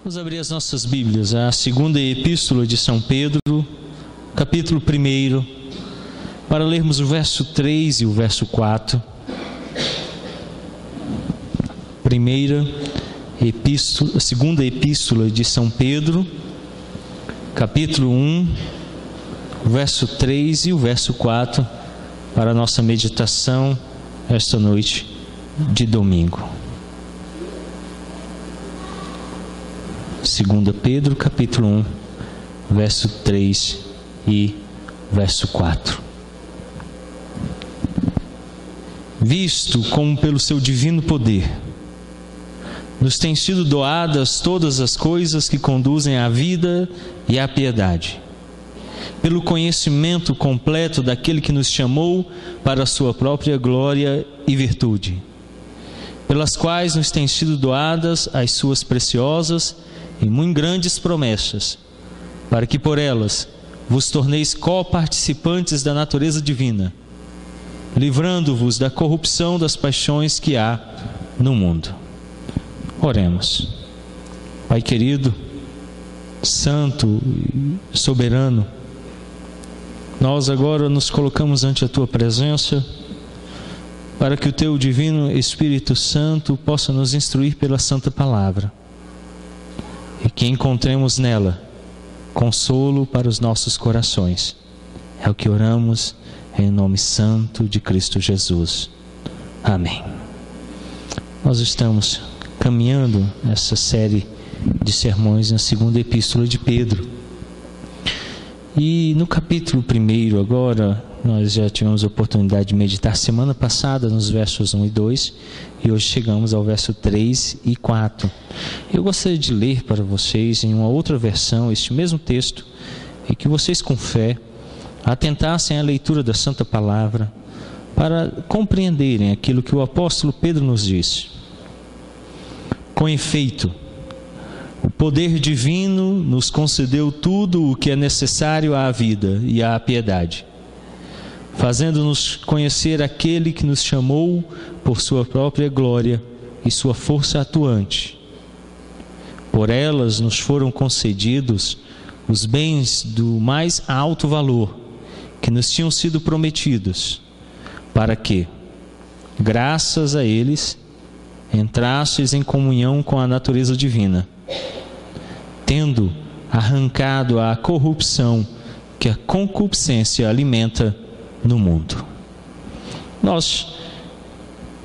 Vamos abrir as nossas Bíblias, a segunda epístola de São Pedro, capítulo 1, para lermos o verso 3 e o verso 4. Segunda epístola de São Pedro, capítulo 1, o verso 3 e o verso 4, para a nossa meditação esta noite de domingo. 2 Pedro, capítulo 1, verso 3 e verso 4. Visto como pelo seu divino poder nos têm sido doadas todas as coisas que conduzem à vida e à piedade, pelo conhecimento completo daquele que nos chamou para a sua própria glória e virtude, pelas quais nos têm sido doadas as suas preciosas e muito grandes promessas, para que por elas vos torneis co-participantes da natureza divina, livrando-vos da corrupção das paixões que há no mundo. Oremos. Pai querido, santo e soberano, nós agora nos colocamos ante a Tua presença, para que o Teu divino Espírito Santo possa nos instruir pela Santa Palavra, e que encontremos nela consolo para os nossos corações. É o que oramos em nome santo de Cristo Jesus. Amém. Nós estamos caminhando essa série de sermões na segunda epístola de Pedro. E no capítulo 1 agora, nós já tivemos a oportunidade de meditar semana passada nos versos 1 e 2, e hoje chegamos ao verso 3 e 4. Eu gostaria de ler para vocês em uma outra versão este mesmo texto, e que vocês com fé atentassem à leitura da Santa Palavra, para compreenderem aquilo que o apóstolo Pedro nos disse. Com efeito, o poder divino nos concedeu tudo o que é necessário à vida e à piedade, fazendo-nos conhecer aquele que nos chamou por sua própria glória e sua força atuante. Por elas nos foram concedidos os bens do mais alto valor que nos tinham sido prometidos, para que, graças a eles, entrasseis em comunhão com a natureza divina, tendo arrancado a corrupção que a concupiscência alimenta no mundo. Nós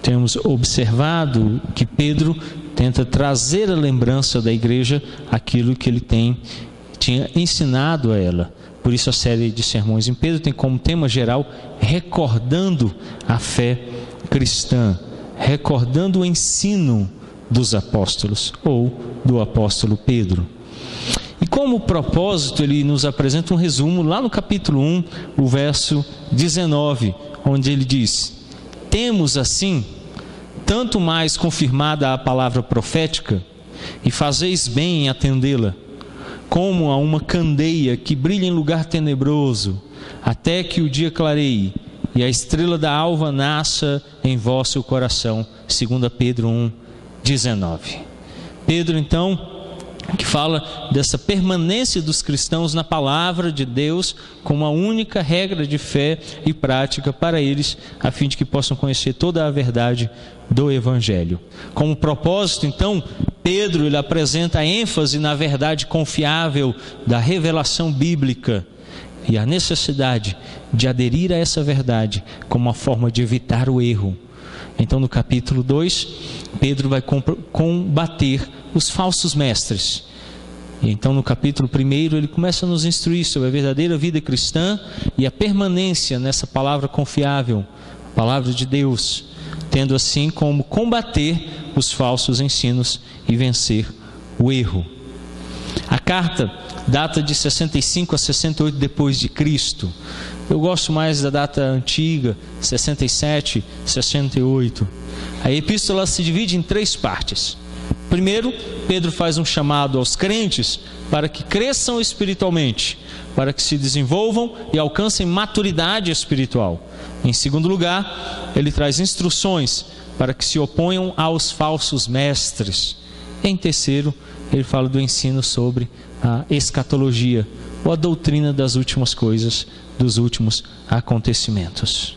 temos observado que Pedro tenta trazer à lembrança da igreja aquilo que ele tinha ensinado a ela. Por isso a série de sermões em Pedro tem como tema geral recordando a fé cristã, recordando o ensino dos apóstolos ou do apóstolo Pedro. E como propósito, ele nos apresenta um resumo lá no capítulo 1, o verso 19, onde ele diz: temos assim tanto mais confirmada a palavra profética, e fazeis bem em atendê-la, como a uma candeia que brilha em lugar tenebroso, até que o dia clareie e a estrela da alva nasça em vosso coração. 2 Pedro 1, 19. Pedro, então, que fala dessa permanência dos cristãos na palavra de Deus como a única regra de fé e prática para eles, a fim de que possam conhecer toda a verdade do Evangelho. Como propósito, então, Pedro ele apresenta a ênfase na verdade confiável da revelação bíblica e a necessidade de aderir a essa verdade como uma forma de evitar o erro. Então, no capítulo 2, Pedro vai combater os falsos mestres. E então, no capítulo 1, ele começa a nos instruir sobre a verdadeira vida cristã e a permanência nessa palavra confiável, a palavra de Deus, tendo assim como combater os falsos ensinos e vencer o erro. A carta data de 65 a 68 depois de Cristo. Eu gosto mais da data antiga, 67, 68. A epístola se divide em 3 partes. Primeiro, Pedro faz um chamado aos crentes para que cresçam espiritualmente, para que se desenvolvam e alcancem maturidade espiritual. Em segundo lugar, ele traz instruções para que se oponham aos falsos mestres. Em terceiro, ele fala do ensino sobre a escatologia, ou a doutrina das últimas coisas, dos últimos acontecimentos.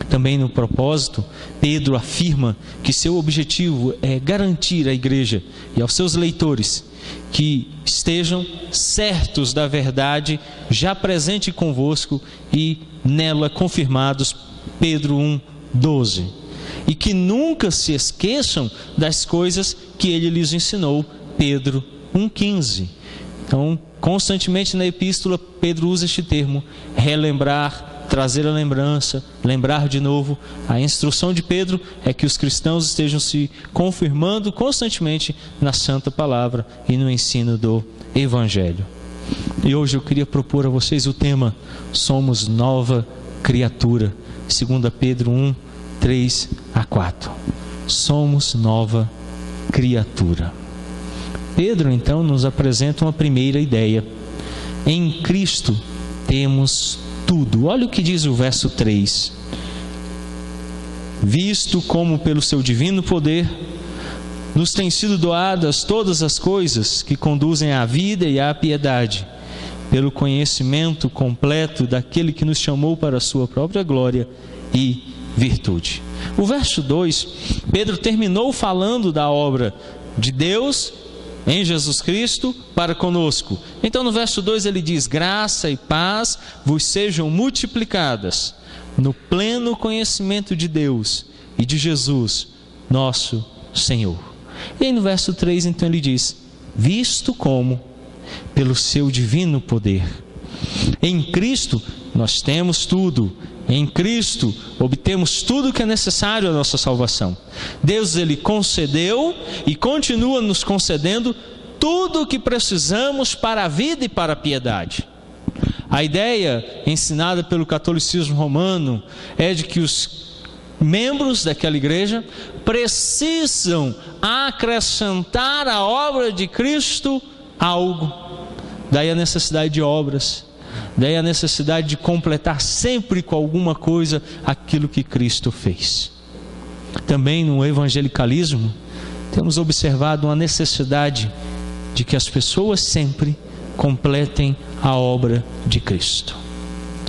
Também no propósito, Pedro afirma que seu objetivo é garantir à igreja e aos seus leitores que estejam certos da verdade já presente convosco e nela confirmados, Pedro 1:12, e que nunca se esqueçam das coisas que ele lhes ensinou, Pedro 1:15. Então, constantemente na epístola, Pedro usa este termo, relembrar, trazer a lembrança, lembrar de novo. A instrução de Pedro é que os cristãos estejam se confirmando constantemente na Santa Palavra e no ensino do Evangelho. E hoje eu queria propor a vocês o tema Somos Nova Criatura, 2 Pedro 1:3-4. Somos nova criatura. Pedro então nos apresenta uma primeira ideia. Em Cristo temos tudo. Olha o que diz o verso 3. Visto como pelo seu divino poder nos têm sido doadas todas as coisas que conduzem à vida e à piedade, pelo conhecimento completo daquele que nos chamou para a sua própria glória e virtude. O verso 2, Pedro terminou falando da obra de Deus em Jesus Cristo para conosco. Então no verso 2 ele diz: graça e paz vos sejam multiplicadas no pleno conhecimento de Deus e de Jesus, nosso Senhor. E aí no verso 3 então ele diz: visto como pelo seu divino poder. Em Cristo nós temos tudo. Em Cristo obtemos tudo o que é necessário à nossa salvação. Deus ele concedeu e continua nos concedendo tudo o que precisamos para a vida e para a piedade. A ideia ensinada pelo catolicismo romano é de que os membros daquela igreja precisam acrescentar à obra de Cristo algo. Daí a necessidade de obras. Daí a necessidade de completar sempre com alguma coisa aquilo que Cristo fez. Também no evangelicalismo, temos observado uma necessidade de que as pessoas sempre completem a obra de Cristo.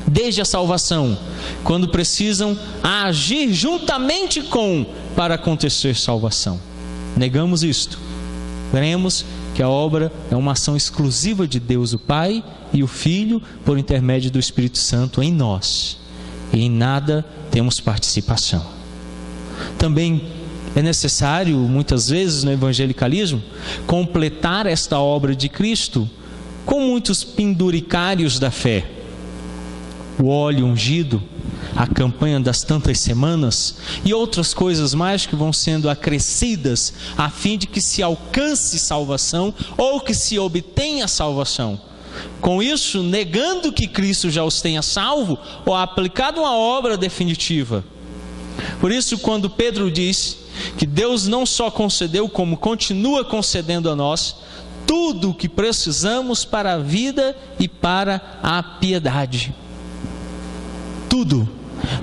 Desde a salvação, quando precisam agir juntamente com para acontecer salvação. Negamos isto. Cremos que a obra é uma ação exclusiva de Deus o Pai e o Filho por intermédio do Espírito Santo em nós, e em nada temos participação. Também é necessário, muitas vezes no evangelicalismo, completar esta obra de Cristo com muitos penduricários da fé. O óleo ungido, a campanha das tantas semanas e outras coisas mais que vão sendo acrescidas a fim de que se alcance salvação ou que se obtenha salvação. Com isso, negando que Cristo já os tenha salvo ou aplicado uma obra definitiva. Por isso, quando Pedro diz que Deus não só concedeu, como continua concedendo a nós tudo o que precisamos para a vida e para a piedade. Tudo.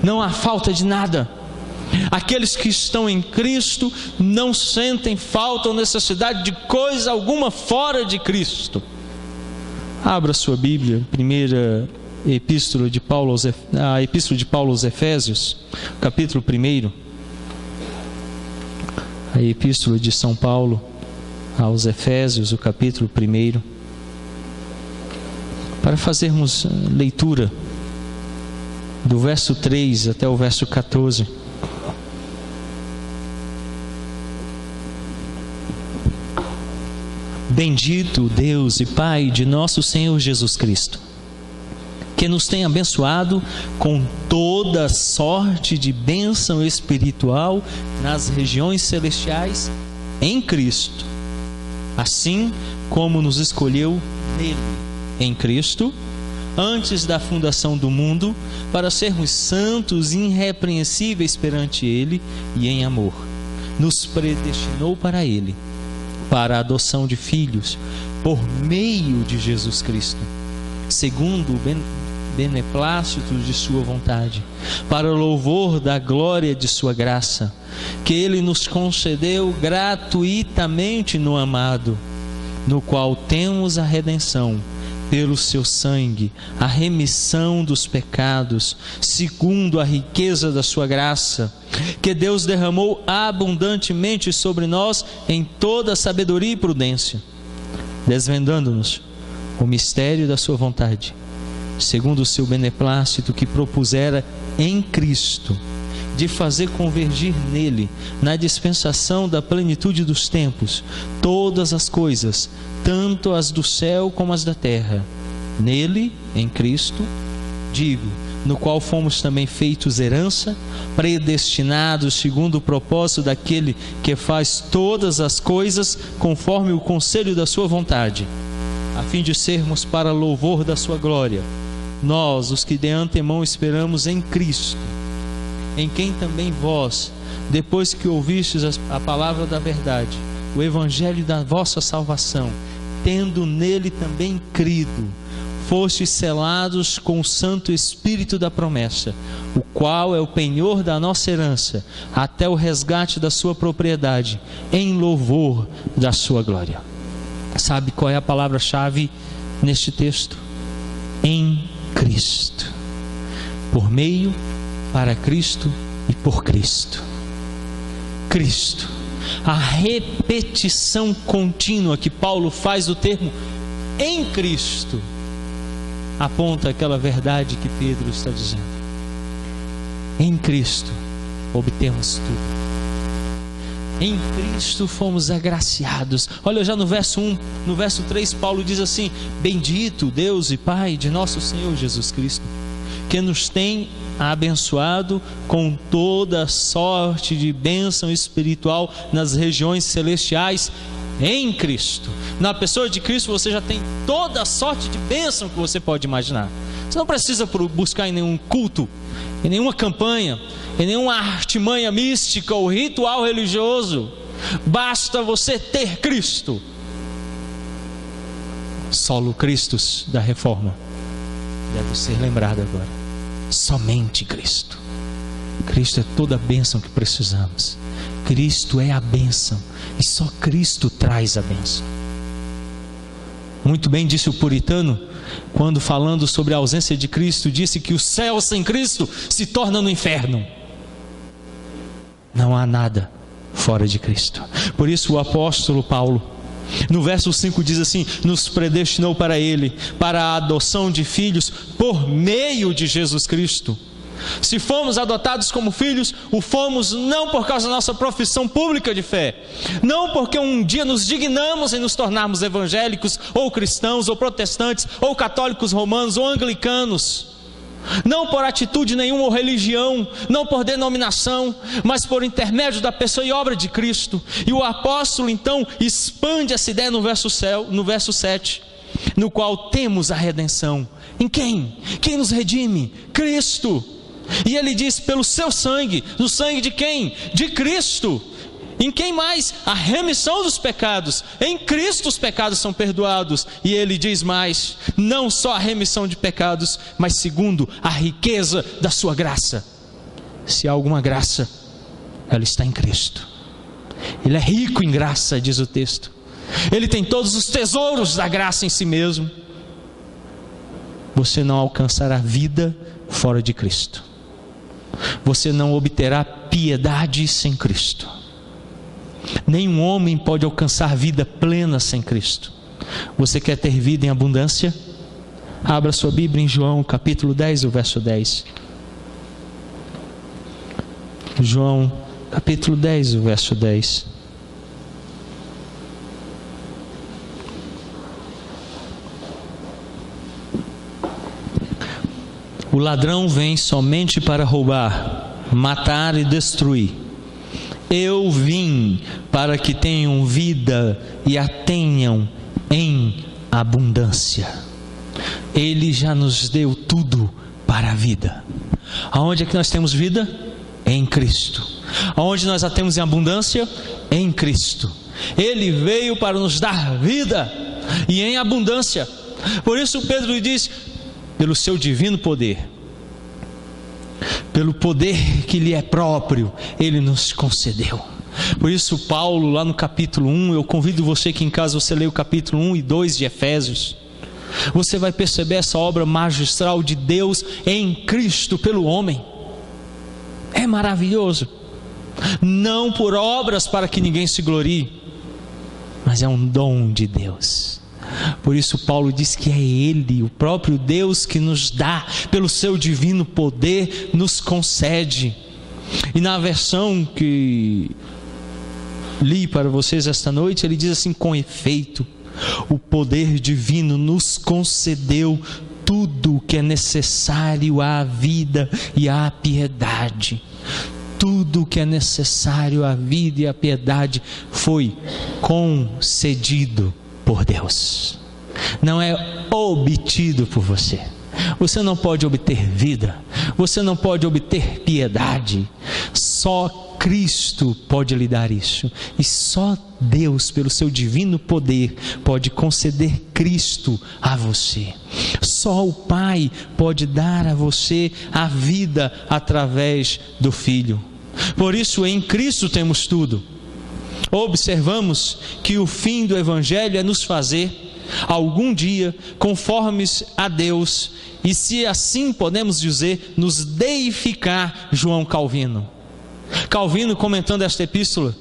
Não há falta de nada. Aqueles que estão em Cristo não sentem falta ou necessidade de coisa alguma fora de Cristo. Abra sua Bíblia, primeira epístola de Paulo, a epístola de Paulo aos Efésios, capítulo 1. A epístola de São Paulo aos Efésios, o capítulo 1. Para fazermos leitura do verso 3 até o verso 14. Bendito Deus e Pai de nosso Senhor Jesus Cristo, que nos tem abençoado com toda sorte de bênção espiritual nas regiões celestiais em Cristo, assim como nos escolheu nele, em Cristo, antes da fundação do mundo, para sermos santos e irrepreensíveis perante Ele e em amor. Nos predestinou para Ele, para a adoção de filhos, por meio de Jesus Cristo, segundo o beneplácito de Sua vontade, para o louvor da glória de Sua graça, que Ele nos concedeu gratuitamente no amado, no qual temos a redenção, pelo seu sangue, a remissão dos pecados, segundo a riqueza da sua graça, que Deus derramou abundantemente sobre nós em toda sabedoria e prudência, desvendando-nos o mistério da sua vontade, segundo o seu beneplácito que propusera em Cristo, de fazer convergir nele, na dispensação da plenitude dos tempos, todas as coisas, tanto as do céu como as da terra. Nele, em Cristo, digo, no qual fomos também feitos herança, predestinados segundo o propósito daquele que faz todas as coisas conforme o conselho da sua vontade, a fim de sermos para louvor da sua glória, nós, os que de antemão esperamos em Cristo, em quem também vós, depois que ouvistes a palavra da verdade, o evangelho da vossa salvação, tendo nele também crido, fostes selados com o Santo Espírito da promessa, o qual é o penhor da nossa herança, até o resgate da sua propriedade, em louvor da sua glória. Sabe qual é a palavra-chave neste texto? Em Cristo. Por meio, para Cristo e por Cristo. Cristo. A repetição contínua que Paulo faz do termo em Cristo aponta aquela verdade que Pedro está dizendo. Em Cristo obtemos tudo. Em Cristo fomos agraciados. Olha, já no verso 1, no verso 3, Paulo diz assim: bendito Deus e Pai de nosso Senhor Jesus Cristo, que nos tem abençoado com toda sorte de bênção espiritual nas regiões celestiais em Cristo. Na pessoa de Cristo você já tem toda a sorte de bênção que você pode imaginar. Você não precisa buscar em nenhum culto, em nenhuma campanha, em nenhuma artimanha mística ou ritual religioso. Basta você ter Cristo. Solo Christus da Reforma deve ser lembrado agora. Somente Cristo. Cristo é toda a bênção que precisamos. Cristo é a bênção, e só Cristo traz a bênção. Muito bem disse o puritano, quando falando sobre a ausência de Cristo, disse que o céu sem Cristo se torna no inferno. Não há nada fora de Cristo. Por isso o apóstolo Paulo, no verso 5 diz assim: nos predestinou para Ele, para a adoção de filhos por meio de Jesus Cristo. Se fomos adotados como filhos, o fomos não por causa da nossa profissão pública de fé, não porque um dia nos dignamos em nos tornarmos evangélicos, ou cristãos, ou protestantes, ou católicos romanos, ou anglicanos, não por atitude nenhuma ou religião, não por denominação, mas por intermédio da pessoa e obra de Cristo. E o apóstolo então expande essa ideia no verso 7, no qual temos a redenção. Em quem? Quem nos redime? Cristo. E ele diz: pelo seu sangue. No sangue de quem? De Cristo. Em quem mais? A remissão dos pecados. Em Cristo os pecados são perdoados. E ele diz mais: não só a remissão de pecados, mas segundo a riqueza da sua graça. Se há alguma graça, ela está em Cristo. Ele é rico em graça, diz o texto. Ele tem todos os tesouros da graça em si mesmo. Você não alcançará vida fora de Cristo. Você não obterá piedade sem Cristo. Nenhum homem pode alcançar vida plena sem Cristo. Você quer ter vida em abundância? Abra sua Bíblia em João capítulo 10, o verso 10. João capítulo 10, o verso 10. O ladrão vem somente para roubar, matar e destruir. Eu vim para que tenham vida e a tenham em abundância. Ele já nos deu tudo para a vida. Aonde é que nós temos vida? Em Cristo. Aonde nós a temos em abundância? Em Cristo. Ele veio para nos dar vida e em abundância. Por isso Pedro diz: pelo seu divino poder, pelo poder que lhe é próprio, Ele nos concedeu. Por isso Paulo, lá no capítulo 1, eu convido você que em casa você lê o capítulo 1 e 2 de Efésios, você vai perceber essa obra magistral de Deus em Cristo pelo homem. É maravilhoso. Não por obras para que ninguém se glorie, mas é um dom de Deus. Por isso Paulo diz que é Ele, o próprio Deus, que nos dá, pelo seu divino poder, nos concede. E na versão que li para vocês esta noite, ele diz assim: com efeito, o poder divino nos concedeu tudo o que é necessário à vida e à piedade. Tudo o que é necessário à vida e à piedade foi concedido por Deus. Não é obtido por você. Você não pode obter vida, você não pode obter piedade. Só Cristo pode lhe dar isso. E só Deus, pelo seu divino poder, pode conceder Cristo a você. Só o Pai pode dar a você a vida através do Filho. Por isso, em Cristo temos tudo. Observamos que o fim do Evangelho é nos fazer algum dia conformes a Deus, e se assim podemos dizer, nos deificar. João Calvino, comentando esta epístola,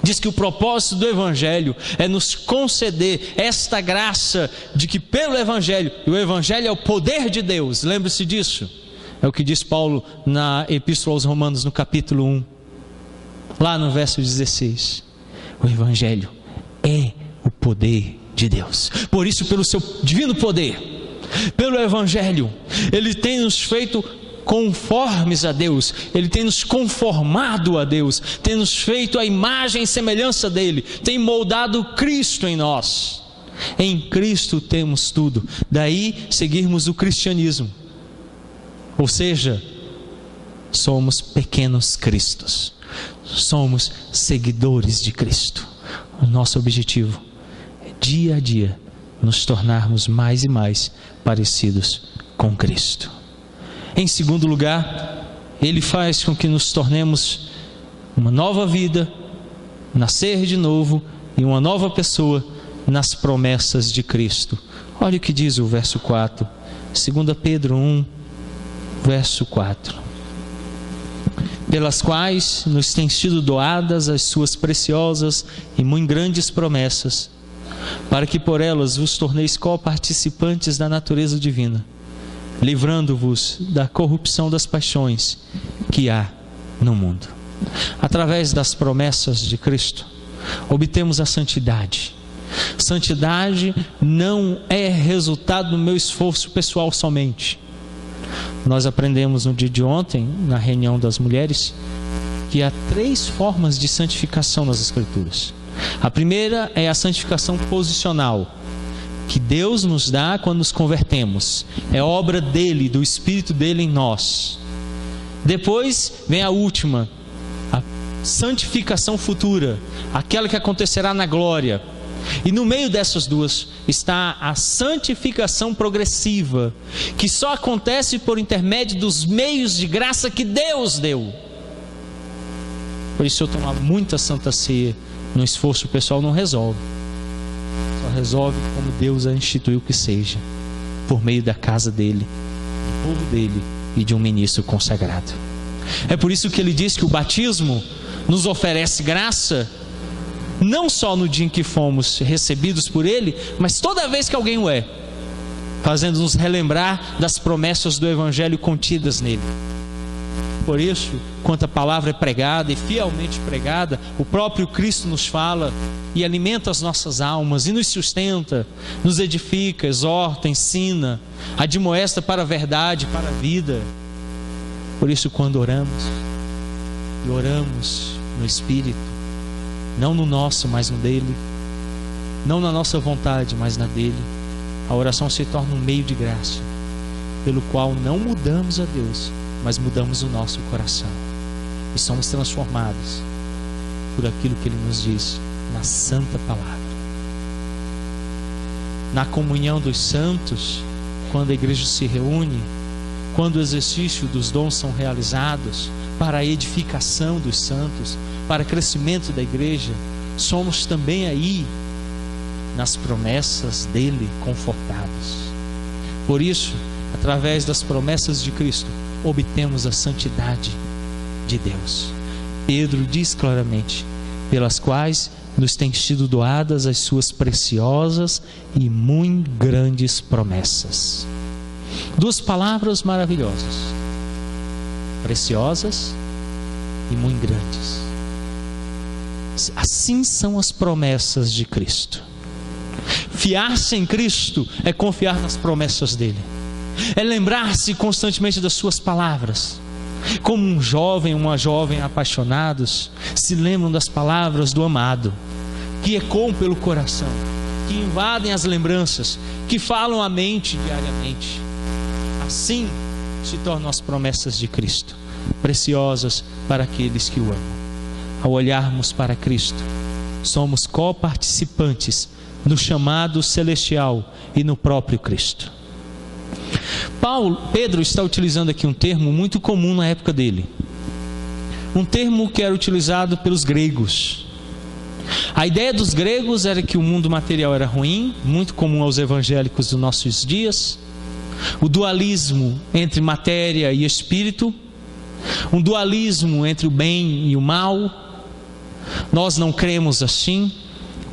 diz que o propósito do Evangelho é nos conceder esta graça de que pelo Evangelho, e o Evangelho é o poder de Deus, lembre-se disso, é o que diz Paulo na epístola aos Romanos, no capítulo 1, lá no verso 16, o Evangelho é o poder de Deus. Por isso, pelo seu divino poder, pelo Evangelho, Ele tem nos feito conformes a Deus, Ele tem nos conformado a Deus, tem nos feito a imagem e semelhança dEle, tem moldado Cristo em nós. Em Cristo temos tudo. Daí seguirmos o cristianismo, ou seja, somos pequenos cristos, somos seguidores de Cristo. O nosso objetivo é dia a dia nos tornarmos mais e mais parecidos com Cristo. Em segundo lugar, Ele faz com que nos tornemos uma nova vida, nascer de novo e uma nova pessoa nas promessas de Cristo. Olha o que diz o verso 4, 2 Pedro 1, verso 4. Pelas quais nos têm sido doadas as suas preciosas e muito grandes promessas, para que por elas vos torneis co-participantes da natureza divina, livrando-vos da corrupção das paixões que há no mundo. Através das promessas de Cristo, obtemos a santidade. Santidade não é resultado do meu esforço pessoal somente. Nós aprendemos no dia de ontem, na reunião das mulheres, que há 3 formas de santificação nas Escrituras. A primeira é a santificação posicional, que Deus nos dá quando nos convertemos. É obra dele, do Espírito dele em nós. Depois vem a última, a santificação futura, aquela que acontecerá na glória. E no meio dessas duas está a santificação progressiva, que só acontece por intermédio dos meios de graça que Deus deu. Por isso, eu tomar muita Santa Ceia no esforço pessoal não resolve. Só resolve como Deus a instituiu que seja, por meio da casa dele, do povo dele e de um ministro consagrado. É por isso que ele diz que o batismo nos oferece graça, não só no dia em que fomos recebidos por Ele, mas toda vez que alguém o é, fazendo-nos relembrar das promessas do Evangelho contidas nele. Por isso, quando a palavra é pregada e fielmente pregada, o próprio Cristo nos fala e alimenta as nossas almas e nos sustenta, nos edifica, exorta, ensina, admoesta para a verdade, para a vida. Por isso, quando oramos, e oramos no Espírito, não no nosso, mas no dele, não na nossa vontade, mas na dele, a oração se torna um meio de graça, pelo qual não mudamos a Deus, mas mudamos o nosso coração, e somos transformados por aquilo que Ele nos diz na Santa Palavra. Na comunhão dos santos, quando a igreja se reúne, quando o exercício dos dons são realizados para a edificação dos santos, para crescimento da igreja, somos também aí nas promessas dele confortados. Por isso, através das promessas de Cristo, obtemos a santidade de Deus. Pedro diz claramente: pelas quais nos têm sido doadas as suas preciosas e muito grandes promessas. Duas palavras maravilhosas: preciosas e muito grandes. Assim são as promessas de Cristo. Fiar-se em Cristo é confiar nas promessas dele, é lembrar-se constantemente das suas palavras. Como um jovem, uma jovem apaixonados se lembram das palavras do amado, que ecoam pelo coração, que invadem as lembranças, que falam à mente diariamente. Assim se tornam as promessas de Cristo, preciosas para aqueles que o amam. Ao olharmos para Cristo, somos coparticipantes no chamado celestial e no próprio Cristo. Pedro está utilizando aqui um termo muito comum na época dele, um termo que era utilizado pelos gregos. A ideia dos gregos era que o mundo material era ruim, muito comum aos evangélicos dos nossos dias. O dualismo entre matéria e espírito, um dualismo entre o bem e o mal. Nós não cremos assim.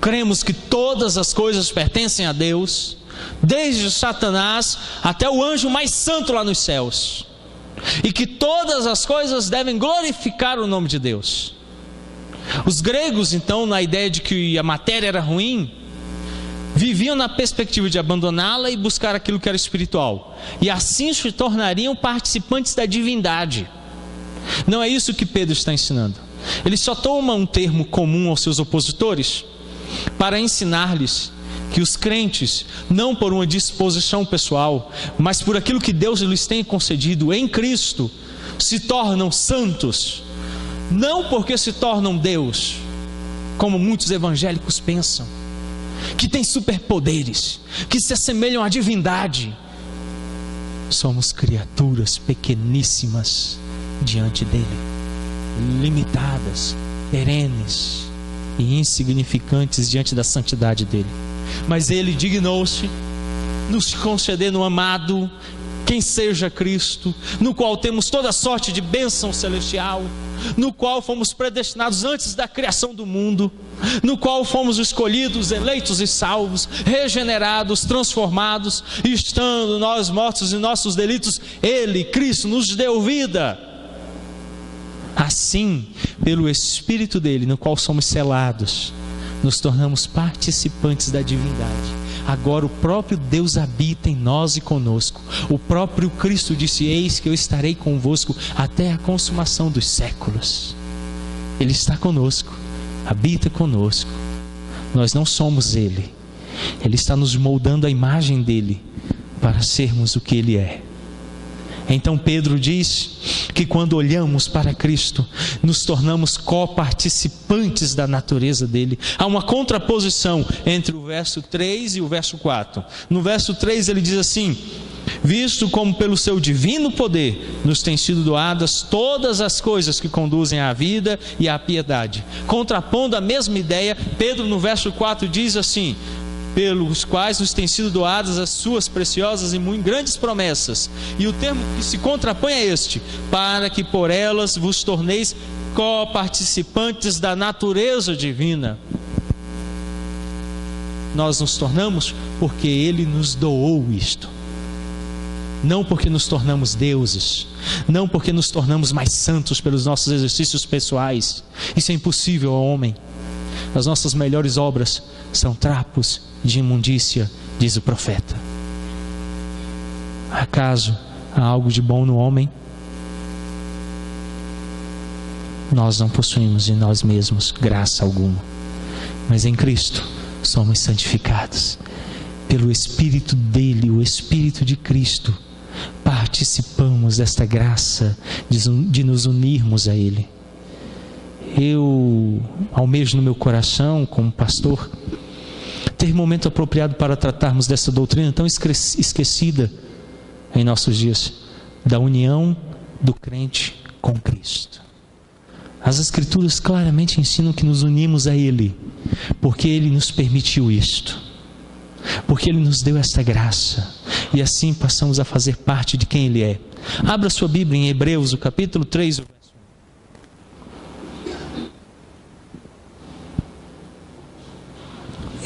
Cremos que todas as coisas pertencem a Deus, desde Satanás até o anjo mais santo lá nos céus, e que todas as coisas devem glorificar o nome de Deus. Os gregos, então, na ideia de que a matéria era ruim, viviam na perspectiva de abandoná-la e buscar aquilo que era espiritual, e assim se tornariam participantes da divindade. Não é isso que Pedro está ensinando. Ele só toma um termo comum aos seus opositores para ensinar-lhes que os crentes, não por uma disposição pessoal, mas por aquilo que Deus lhes tem concedido em Cristo, se tornam santos, não porque se tornam Deus, como muitos evangélicos pensam, que têm superpoderes, que se assemelham à divindade. Somos criaturas pequeníssimas diante dele, limitadas, perenes e insignificantes diante da santidade dele. Mas ele dignou-se nos conceder no amado, quem seja Cristo, no qual temos toda sorte de bênção celestial, no qual fomos predestinados antes da criação do mundo, no qual fomos escolhidos, eleitos e salvos, regenerados, transformados, e estando nós mortos em nossos delitos, ele, Cristo, nos deu vida. Assim, pelo Espírito dele, no qual somos selados, nos tornamos participantes da divindade. Agora o próprio Deus habita em nós e conosco. O próprio Cristo disse: eis que eu estarei convosco até a consumação dos séculos. Ele está conosco, habita conosco. Nós não somos ele. Ele está nos moldando a imagem dele para sermos o que ele é. Então Pedro diz que quando olhamos para Cristo, nos tornamos coparticipantes da natureza dele. Há uma contraposição entre o verso 3 e o verso 4. No verso 3 ele diz assim: visto como pelo seu divino poder nos têm sido doadas todas as coisas que conduzem à vida e à piedade. Contrapondo a mesma ideia, Pedro no verso 4 diz assim: pelos quais nos têm sido doadas as suas preciosas e muito grandes promessas. E o termo que se contrapõe é este: para que por elas vos torneis coparticipantes da natureza divina. Nós nos tornamos porque ele nos doou isto. Não porque nos tornamos deuses, não porque nos tornamos mais santos pelos nossos exercícios pessoais. Isso é impossível ao homem. As nossas melhores obras são trapos de imundícia, diz o profeta. Acaso há algo de bom no homem? Nós não possuímos em nós mesmos graça alguma, mas em Cristo somos santificados pelo Espírito dele, o Espírito de Cristo. Participamos desta graça de nos unirmos a ele. Eu almejo no meu coração, como pastor, ter momento apropriado para tratarmos dessa doutrina tão esquecida em nossos dias, da união do crente com Cristo. As Escrituras claramente ensinam que nos unimos a Ele, porque Ele nos permitiu isto, porque Ele nos deu esta graça, e assim passamos a fazer parte de quem Ele é. Abra sua Bíblia em Hebreus, o capítulo 3,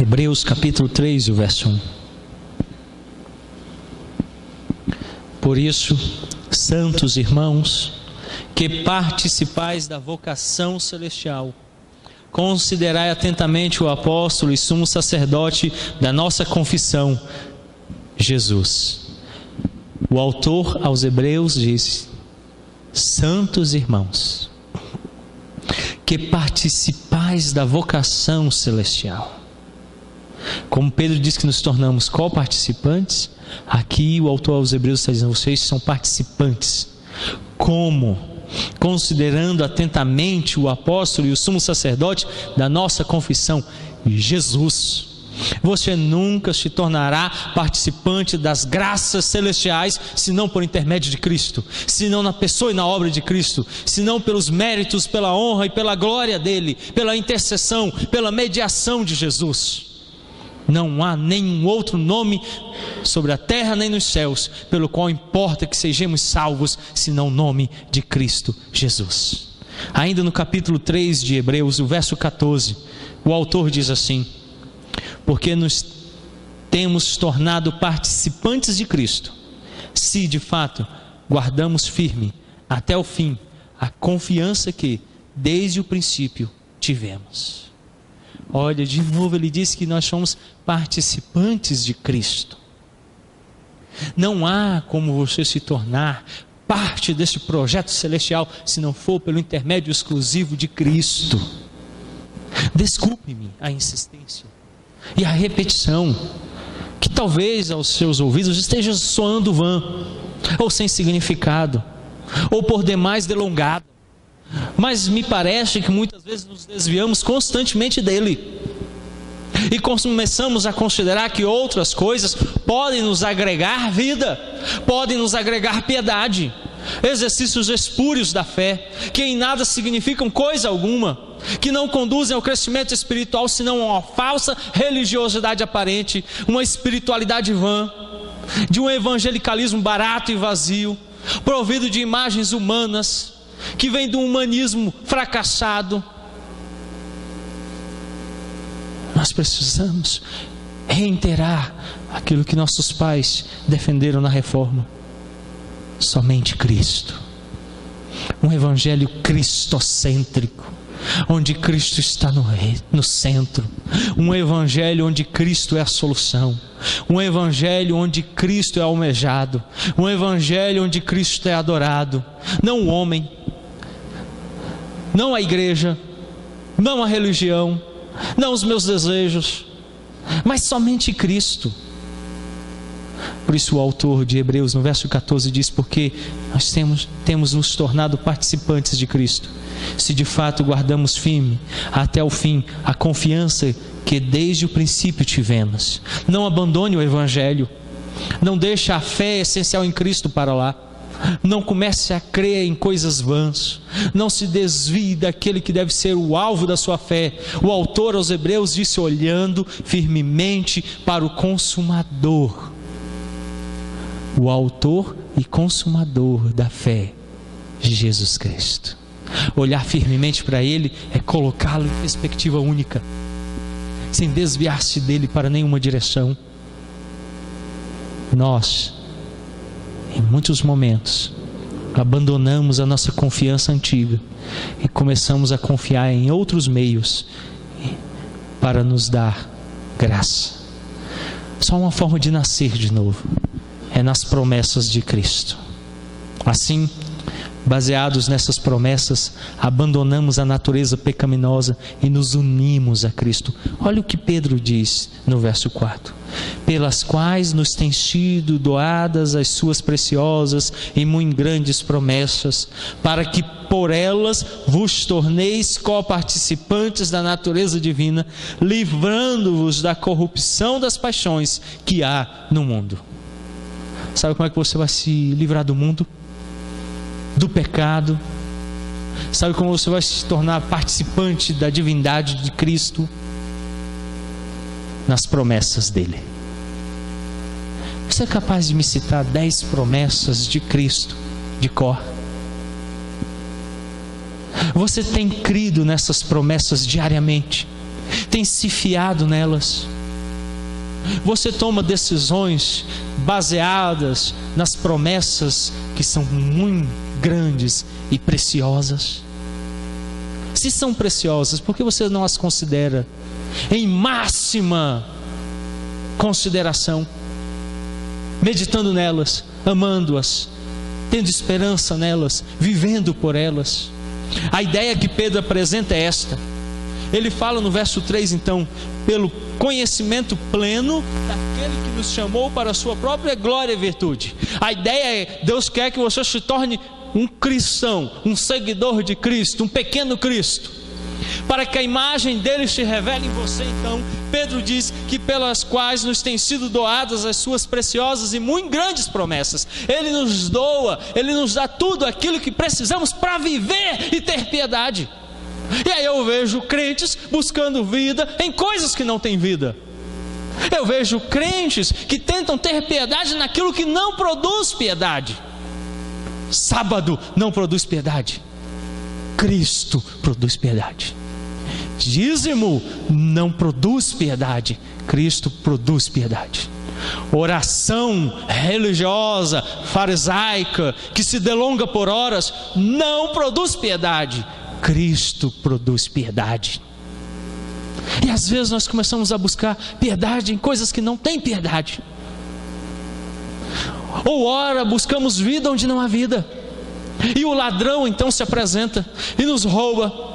Hebreus capítulo 3, o verso 1. Por isso, santos irmãos, que participais da vocação celestial, considerai atentamente o apóstolo e sumo sacerdote da nossa confissão, Jesus. O autor aos Hebreus diz: santos irmãos, que participais da vocação celestial. Como Pedro diz que nos tornamos co-participantes, aqui o autor aos Hebreus está dizendo: vocês são participantes. Como? Considerando atentamente o apóstolo e o sumo sacerdote da nossa confissão, Jesus. Você nunca se tornará participante das graças celestiais, senão por intermédio de Cristo, senão na pessoa e na obra de Cristo, senão pelos méritos, pela honra e pela glória dele, pela intercessão, pela mediação de Jesus. Não há nenhum outro nome sobre a terra nem nos céus pelo qual importa que sejamos salvos, senão o nome de Cristo Jesus. Ainda no capítulo 3 de Hebreus, o verso 14, o autor diz assim: porque nos temos tornado participantes de Cristo, se de fato guardamos firme até o fim a confiança que desde o princípio tivemos. Olha, de novo ele diz que nós somos participantes de Cristo. Não há como você se tornar parte desse projeto celestial se não for pelo intermédio exclusivo de Cristo. Desculpe-me a insistência e a repetição, que talvez aos seus ouvidos esteja soando vã, ou sem significado, ou por demais delongado. Mas me parece que muitas vezes nos desviamos constantemente dele e começamos a considerar que outras coisas podem nos agregar vida, podem nos agregar piedade, exercícios espúrios da fé, que em nada significam coisa alguma, que não conduzem ao crescimento espiritual, senão a uma falsa religiosidade aparente, uma espiritualidade vã, de um evangelicalismo barato e vazio, provido de imagens humanas, que vem do humanismo fracassado. Nós precisamos reiterar aquilo que nossos pais defenderam na Reforma: somente Cristo. Um evangelho cristocêntrico, onde Cristo está no centro. Um evangelho onde Cristo é a solução. Um evangelho onde Cristo é almejado. Um evangelho onde Cristo é adorado. Não o homem, não a igreja, não a religião, não os meus desejos, mas somente Cristo. Por isso o autor de Hebreus no verso 14 diz: porque nós temos nos tornado participantes de Cristo, se de fato guardamos firme até o fim a confiança que desde o princípio tivemos. Não abandone o evangelho, não deixe a fé essencial em Cristo para lá, não comece a crer em coisas vãs, não se desvie daquele que deve ser o alvo da sua fé. O autor aos Hebreus disse: olhando firmemente para o consumador, o autor e consumador da fé, Jesus Cristo. Olhar firmemente para Ele é colocá-lo em perspectiva única, sem desviar-se dele para nenhuma direção. Nós, em muitos momentos, abandonamos a nossa confiança antiga e começamos a confiar em outros meios para nos dar graça. Só uma forma de nascer de novo é nas promessas de Cristo. Assim, baseados nessas promessas, abandonamos a natureza pecaminosa e nos unimos a Cristo. Olha o que Pedro diz no verso 4: pelas quais nos têm sido doadas as suas preciosas e muito grandes promessas, para que por elas vos torneis coparticipantes da natureza divina, livrando-vos da corrupção das paixões que há no mundo. Sabe como é que você vai se livrar do mundo? Do pecado, Sabe como você vai se tornar participante da divindade de Cristo? Nas promessas dele. Você é capaz de me citar 10 promessas de Cristo de cor? Você tem crido nessas promessas diariamente? Tem se fiado nelas? Você toma decisões baseadas nas promessas que são muito grandes e preciosas? Se são preciosas, por que você não as considera em máxima consideração? Meditando nelas, amando-as, tendo esperança nelas, vivendo por elas. A ideia que Pedro apresenta é esta. Ele fala no verso 3 então: pelo conhecimento pleno daquele que nos chamou para a sua própria glória e virtude. A ideia é: Deus quer que você se torne um cristão, um seguidor de Cristo, um pequeno Cristo, para que a imagem dele se revele em você. Então Pedro diz que pelas quais nos têm sido doadas as suas preciosas e muito grandes promessas. Ele nos doa, ele nos dá tudo aquilo que precisamos para viver e ter piedade. E aí eu vejo crentes buscando vida em coisas que não têm vida. Eu vejo crentes que tentam ter piedade naquilo que não produz piedade. Sábado não produz piedade, Cristo produz piedade. Dízimo não produz piedade, Cristo produz piedade. Oração religiosa, farisaica, que se delonga por horas, não produz piedade, Cristo produz piedade. E às vezes nós começamos a buscar piedade em coisas que não têm piedade. Ou ora buscamos vida onde não há vida. E o ladrão então se apresenta e nos rouba,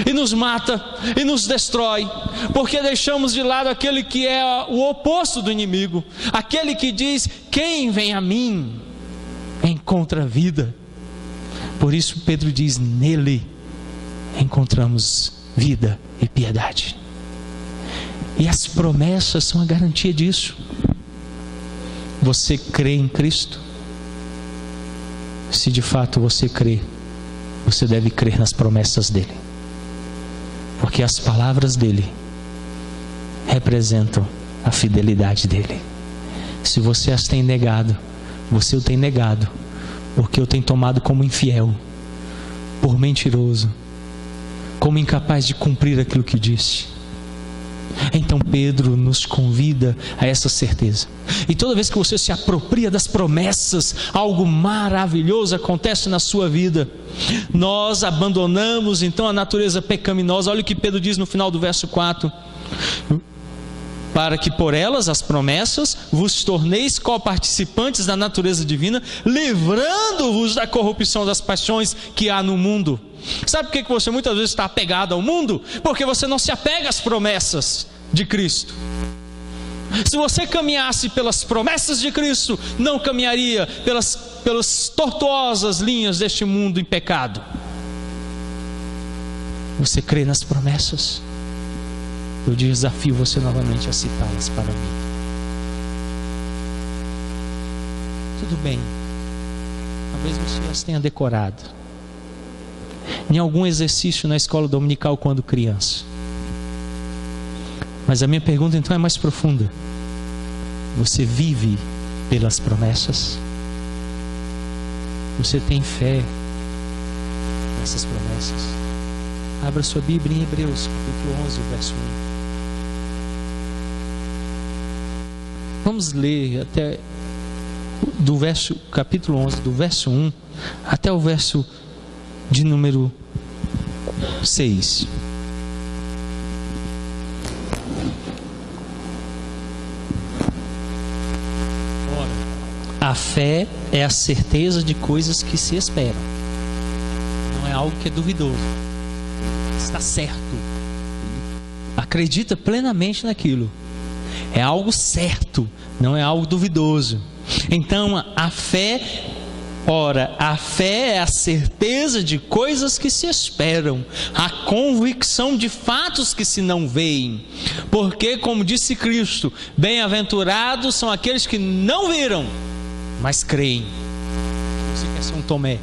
e nos mata, e nos destrói, porque deixamos de lado aquele que é o oposto do inimigo, aquele que diz: quem vem a mim encontra vida. Por isso Pedro diz: nele encontramos vida e piedade. E as promessas são a garantia disso. Você crê em Cristo? Se de fato você crê, você deve crer nas promessas dele, porque as palavras dele representam a fidelidade dele. Se você as tem negado, você o tem negado, porque o tem tomado como infiel, por mentiroso, como incapaz de cumprir aquilo que disse. Então Pedro nos convida a essa certeza. E toda vez que você se apropria das promessas, algo maravilhoso acontece na sua vida. Nós abandonamos então a natureza pecaminosa. Olha o que Pedro diz no final do verso 4: para que por elas, as promessas, vos torneis coparticipantes da natureza divina, livrando-vos da corrupção das paixões que há no mundo. Sabe por que você muitas vezes está apegado ao mundo? Porque você não se apega às promessas de Cristo. Se você caminhasse pelas promessas de Cristo, não caminharia pelas tortuosas linhas deste mundo em pecado. Você crê nas promessas? Eu desafio você novamente a citá-las para mim. Tudo bem, talvez você as tenha decorado em algum exercício na escola dominical quando criança. Mas a minha pergunta então é mais profunda: você vive pelas promessas? Você tem fé nessas promessas? Abra sua Bíblia em Hebreus capítulo 11, verso 1. Vamos ler até do capítulo 11, do verso 1 até o verso de número 6. A fé é a certeza de coisas que se esperam. Não é algo que é duvidoso. Está certo. Acredita plenamente naquilo. É algo certo, não é algo duvidoso. Então a fé... Ora, a fé é a certeza de coisas que se esperam, a convicção de fatos que se não veem. Porque, como disse Cristo, bem-aventurados são aqueles que não viram, mas creem. Você quer ser um Tomé,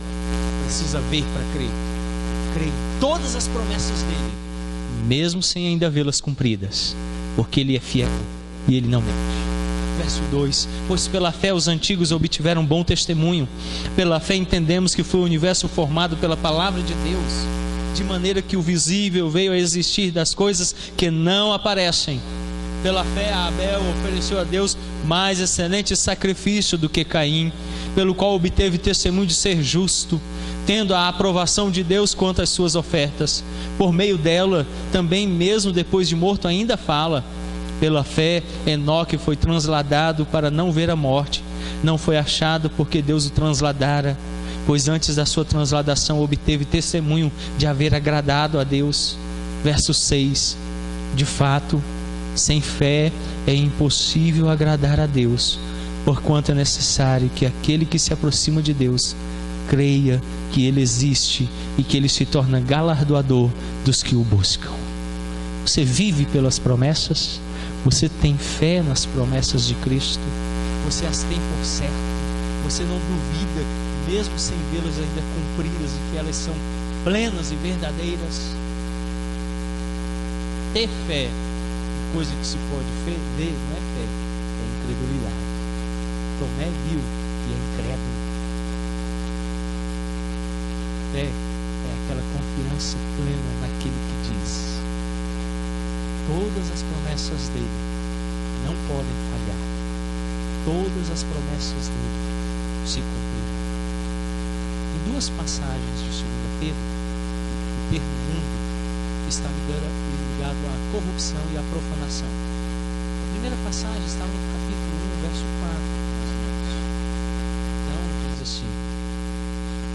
precisa ver para crer. crê em todas as promessas dele, mesmo sem ainda vê-las cumpridas, porque ele é fiel e ele não mente. Verso 2: pois pela fé os antigos obtiveram bom testemunho. Pela fé entendemos que foi o universo formado pela palavra de Deus, de maneira que o visível veio a existir das coisas que não aparecem. Pela fé Abel ofereceu a Deus mais excelente sacrifício do que Caim, pelo qual obteve testemunho de ser justo, tendo a aprovação de Deus quanto às suas ofertas. Por meio dela, também mesmo depois de morto ainda fala. Pela fé, Enoque foi transladado para não ver a morte. Não foi achado porque Deus o transladara, pois antes da sua transladação obteve testemunho de haver agradado a Deus. Verso 6: de fato, sem fé é impossível agradar a Deus, porquanto é necessário que aquele que se aproxima de Deus creia que Ele existe e que Ele se torna galardoador dos que o buscam. Você vive pelas promessas? Você tem fé nas promessas de Cristo? Você as tem por certo? Você não duvida, mesmo sem vê-las ainda cumpridas, e que elas são plenas e verdadeiras? Ter fé, coisa que se pode ver, não é fé, é incredulidade. Tomé viu e é incrédulo. Fé é aquela confiança plena naquele que diz. Todas as promessas dele não podem falhar. Todas as promessas dele se cumpriram. Em duas passagens de 2 Pedro, o termo mundo está ligado à corrupção e à profanação. A primeira passagem está no capítulo 1, verso 4, mais ou menos. Então diz assim: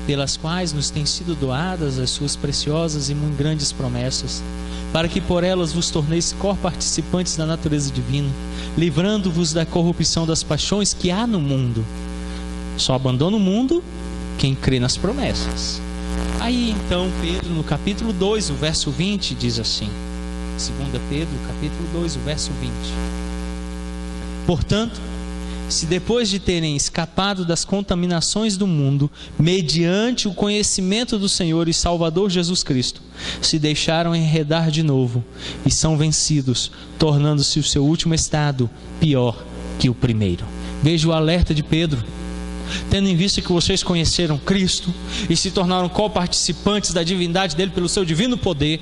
pelas quais nos têm sido doadas as suas preciosas e muito grandes promessas, para que por elas vos torneis co-participantes da natureza divina, livrando-vos da corrupção das paixões que há no mundo. Só abandona o mundo quem crê nas promessas. Aí então Pedro, no capítulo 2, o verso 20, diz assim, 2 Pedro, capítulo 2, o verso 20: portanto, se depois de terem escapado das contaminações do mundo, mediante o conhecimento do Senhor e Salvador Jesus Cristo, se deixaram enredar de novo e são vencidos, tornando-se o seu último estado pior que o primeiro. Veja o alerta de Pedro. Tendo em vista que vocês conheceram Cristo e se tornaram co-participantes da divindade dele pelo seu divino poder,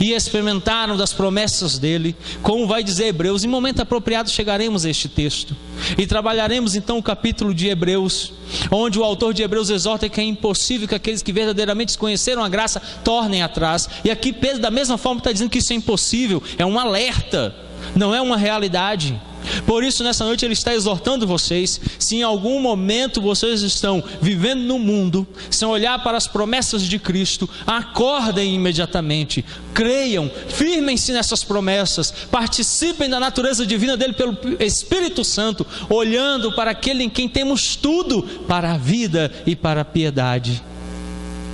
e experimentaram das promessas dele, como vai dizer Hebreus, em momento apropriado chegaremos a este texto e trabalharemos então o capítulo de Hebreus, onde o autor de Hebreus exorta que é impossível que aqueles que verdadeiramente conheceram a graça tornem atrás. E aqui Pedro da mesma forma está dizendo que isso é impossível, é um alerta, não é uma realidade. Por isso nessa noite ele está exortando vocês: se em algum momento vocês estão vivendo no mundo sem olhar para as promessas de Cristo, acordem imediatamente, creiam, firmem-se nessas promessas, participem da natureza divina dele pelo Espírito Santo, olhando para aquele em quem temos tudo para a vida e para a piedade,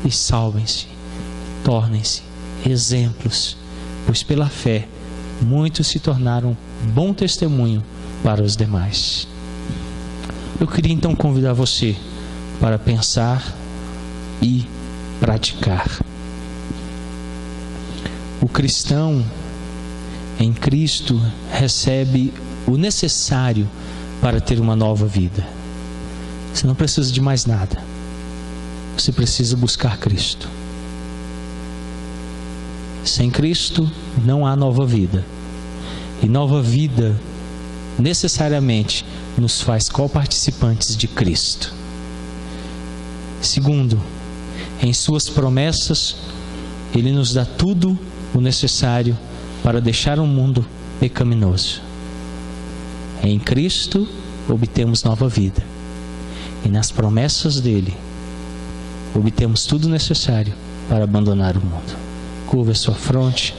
e salvem-se, tornem-se exemplos, pois pela fé muitos se tornaram bom testemunho para os demais. Eu queria então convidar você para pensar e praticar. O cristão em Cristo recebe o necessário para ter uma nova vida. Você não precisa de mais nada. Você precisa buscar Cristo. Sem Cristo não há nova vida. E nova vida necessariamente nos faz co-participantes de Cristo. Segundo, em suas promessas Ele nos dá tudo o necessário para deixar um mundo pecaminoso. Em Cristo obtemos nova vida, e nas promessas dele obtemos tudo necessário para abandonar o mundo. Curva a sua fronte,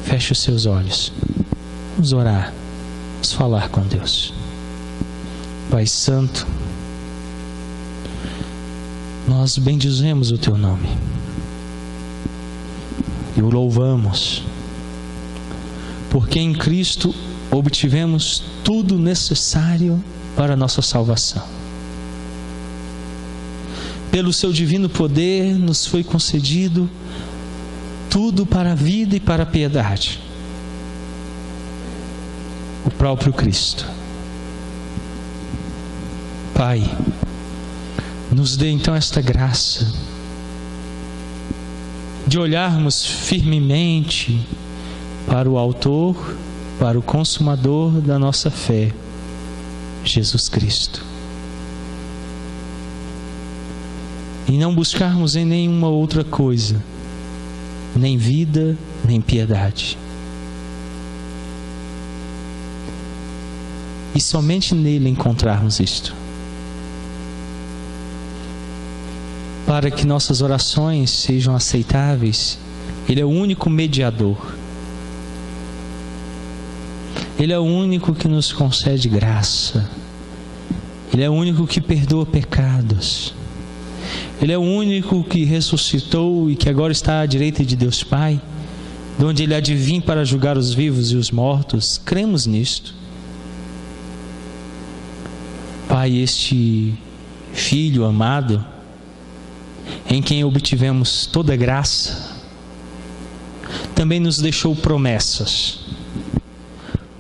feche os seus olhos. Vamos orar, vamos falar com Deus. Pai Santo, nós bendizemos o Teu nome e o louvamos, porque em Cristo obtivemos tudo necessário para a nossa salvação. pelo seu divino poder, nos foi concedido tudo para a vida e para a piedade. O próprio Cristo. Pai, nos dê então esta graça de olharmos firmemente para o autor, para o consumador da nossa fé, Jesus Cristo. E não buscarmos em nenhuma outra coisa, nem vida, nem piedade. E somente nele encontrarmos isto. Para que nossas orações sejam aceitáveis, Ele é o único mediador. Ele é o único que nos concede graça. Ele é o único que perdoa pecados. Ele é o único que ressuscitou e que agora está à direita de Deus Pai, de onde Ele há de vir para julgar os vivos e os mortos. Cremos nisto. Pai, este Filho amado, em quem obtivemos toda graça, também nos deixou promessas.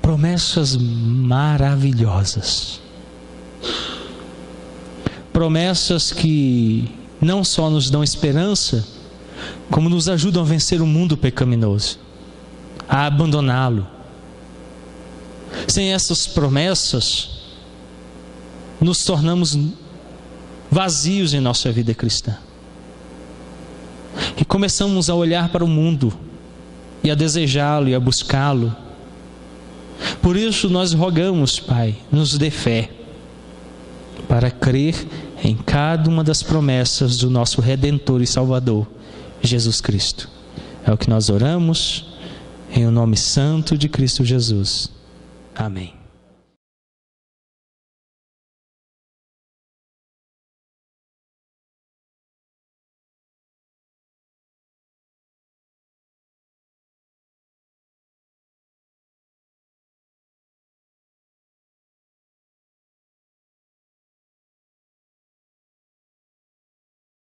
Promessas maravilhosas. Promessas que não só nos dão esperança, como nos ajudam a vencer o mundo pecaminoso, a abandoná-lo. Sem essas promessas, nos tornamos vazios em nossa vida cristã. E começamos a olhar para o mundo e a desejá-lo e a buscá-lo. Por isso nós rogamos, Pai, nos dê fé para crer em cada uma das promessas do nosso Redentor e Salvador, Jesus Cristo. É o que nós oramos em o nome santo de Cristo Jesus. Amém.